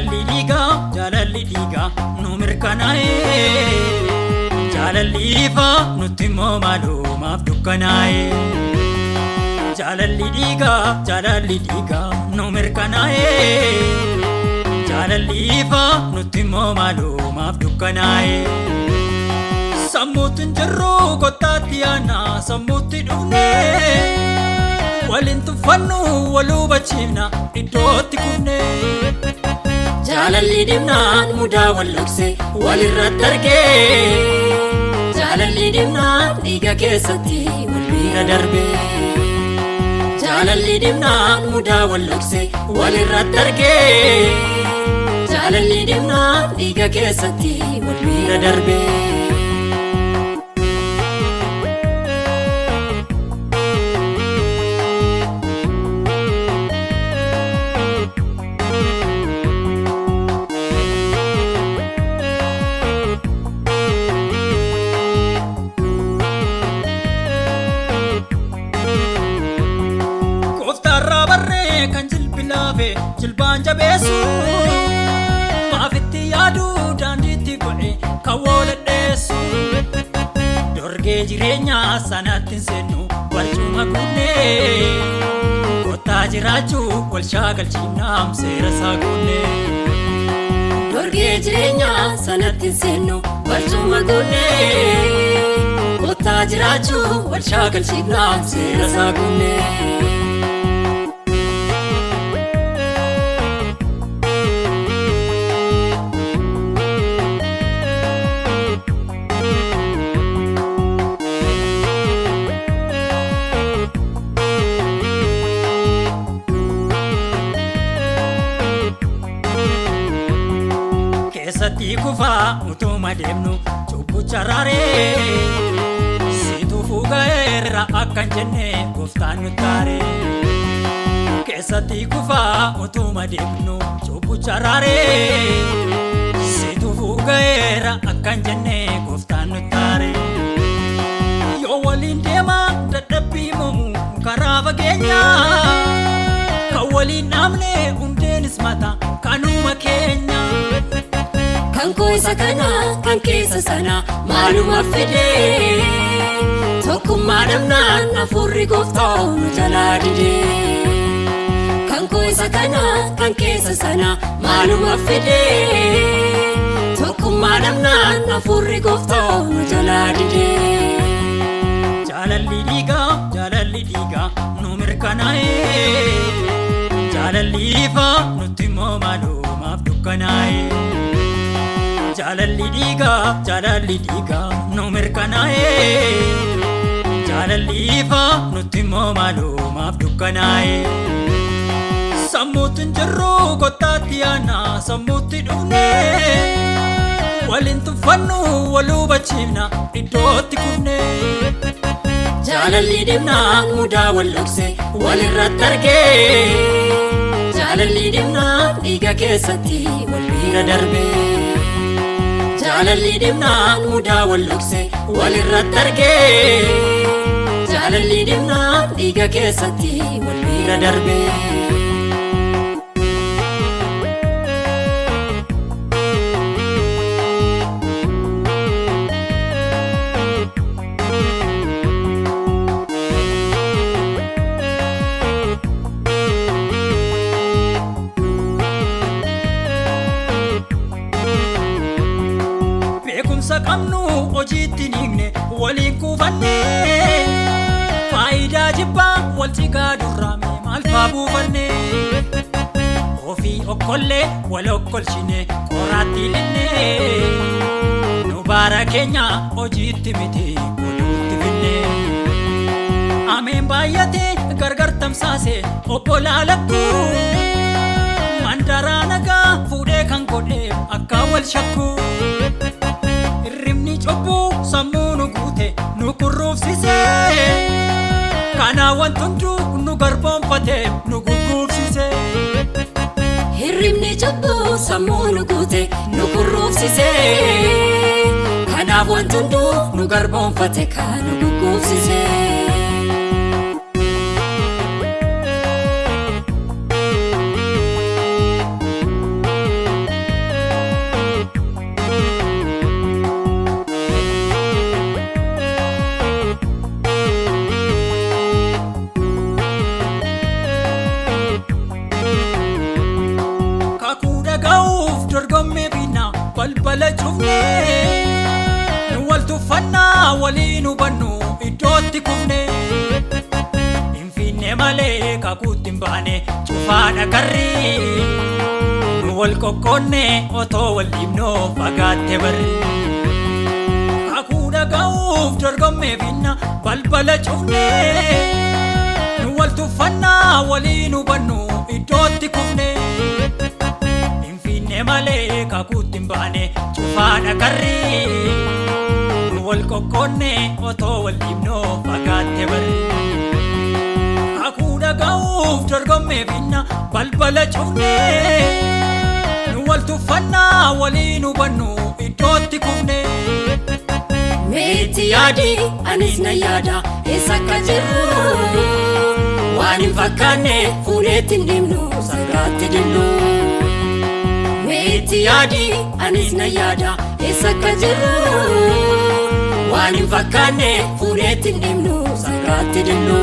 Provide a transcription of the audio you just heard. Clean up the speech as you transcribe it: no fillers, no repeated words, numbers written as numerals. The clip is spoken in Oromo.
jaalalli dhiigaa nu mirkanaa'e jaalalli ifaa nutti immoo maalumaaf dukkanaa'e jaalalli dhiigaa nu mirkanaa'e jaalalli ifaa nutti immoo maalumaaf dukkanaa'e sammuutti jirru kottaatti yaana sammuutti dhufne waliin tuffannu wal hubachiifna iddootti kufne jaalalli dhibnaan mudaa wal dhokse walirratti argee jaalalli dhibnaan dhiiga keessatti wal bira darbe jaalalli dhibnaan mudaa wal dhokse walirratti argee jaalalli dhibnaan dhiiga keessatti wal bira darbe jilbaan jabeessu maafitti yaadu daandiitti godhe kan wooladheessu dorgee jireenyaa sanatti hin seennu barcuma guunnee kottaa jiraachuu wal shaagalchiifnaam seera isaa guunnee dorgee jireenyaa sanatti hin seennu barcuma guunnee kottaa jiraachuu wal shaagalchiifnaam seera isaa guunnee keessatti kufaa utuma deemnu cubbucha raaree siituu fuuga'eerra akkan jenne gooftaan nu taaree keessatti kufaa utuma deemnu cubbucha raaree siituu fuuga'eerra akkan jenne gooftaan nu taaree yoo waliin deemaa dadhabbii moomu karaa fageenyaa kan waliin dhaabne hundeenis mata kanuma keenya kan koisa kana kan keessa sana maaluma fide tokkummaa dhabnaan hafuurri gooftaa nu jalaa dide kan koisa kana kan keessa sana maaluma fide tokkummaa dhabnaan hafuurri gooftaa nu jalaa dide jaalalli dhiigaa nu mirkanaa'e jaalalli ifaa nutti immoo maalumaaf dukkanaa'e jaalalli dhiigaa nu mirkanaa'e jaalalli ifaa nutti immoo maalumaaf dukkanaa'e sammuutti jirru kottaatti yaana sammuutti dhufne waliin tuffannu wal hubachiifna iddootti kufne jaalalli dhibnaan mudaa wal dhokse walirratti argee jaalalli dhibnaan dhiiga keessatti wal bira darbe jaalalli dhibnaan mudaa wal dhokse walirratti argee jaalalli dhibnaan dhiiga keessatti wal bira darbe qabnu hojiitti hiikne waliin kuufanne faayidaa jibbaa wal cigaa durraame maal faa buufanne ofii okkollee wal okkolchine qoraatti linne nu baara keenya hojiitti miti oduutti finne ameen baay'ate gargar tamsaase obbolaa lakkuu mandaraa nagaa fuudhee kan godhe akka wal shakku hirribni cubbuu sammuu nu guute nu kurruufsise kana wanti hunduu nu garboomfate nu gugguufsise hirribni cubbuu sammuu nu guute nu kurruufsise kanaaf wanti hunduu nu garboomfate kan nu gugguufsise kakuu dhaga'uuf dorgommee binnaa balbala cufnee nu wal tuffannaa waliin hubannu iddootti kufnee hin finne malee kakuutti hin baane cufaadha garri nu wal qoqqoonne otoo wal dhiibnoo fagaatte barri kakuu dhaga'uuf dorgommee binnaa balbala cufnee nu wal tuffannaa waliin hubannu iddootti kufnee hin finne malee kakuutti hin baane cufaadha garri nu wal qoqqoonne otoo wal dhiibnoo fagaatte barri kakuu dhaga'uuf dorgommee binnaa balbala cufnee nu wal tuffannaa waliin hubannu iddootti kufnee meetti yaadi anis na yaada eessa akka jirru waan hin fakkaanne fuuneetti hin dhimnu sargaatti dhimnu meetti yaadi anis na yaada eessa akka jirru waan hin fakkaanne fuuneetti hin dhimnu sargaatti dhimnu